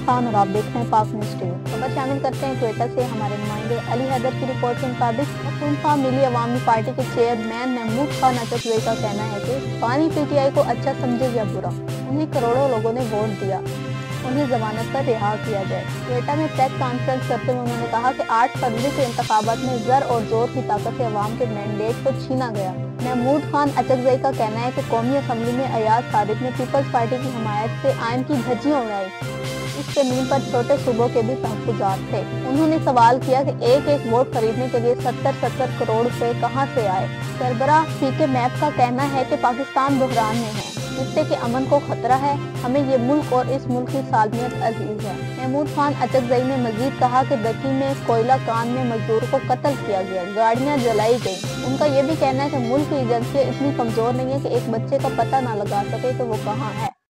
इमरान खान और आप देख रहे हैं पाक न्यूज़ टीवी। खबर शामिल करते हैं क्वेटा से हमारे नुमाइंदे अली हैदर की रिपोर्ट के मुताबिक पख्तूनख्वा मिली अवामी पार्टी के चेयरमैन महमूद खान अचकज़ई का कहना है कि पानी पीटीआई को अच्छा समझे या बुरा, उन्हें करोड़ों लोगों ने वोट दिया, उन्हें जमानत पर रिहा किया जाए। क्वेटा में प्रेस कॉन्फ्रेंस करते हुए उन्होंने कहा कि 8 फरवरी के इंतखाबात में जर और जोर की ताकत से अवाम के मैंडेट को छीना गया। महमूद खान अचकज़ई का कहना है कि कौमी असम्बली में अयाज सादिक ने पीपल्स पार्टी की हमायत से आइन की धज्जियां उड़ाई। इस जमीन पर छोटे सूबों के भी तहफ़्फ़ुज़ात थे। उन्होंने सवाल किया कि एक एक वोट खरीदने के लिए 70 करोड़ रुपए कहां से आए। सरबराह पीके मैप का कहना है कि पाकिस्तान बहरान में है, जिससे कि अमन को खतरा है। हमें ये मुल्क और इस मुल्क की सालमियत अजीज है। महमूद खान अचकज़ई ने मजीद कहा कि दकी में कोयला कान में मजदूर को कत्ल किया गया, गाड़ियां जलाई गई। उनका ये भी कहना है कि मुल्क की एजेंसियां इतनी कमजोर नहीं है कि एक बच्चे का पता ना लगा सके कि वो कहाँ है।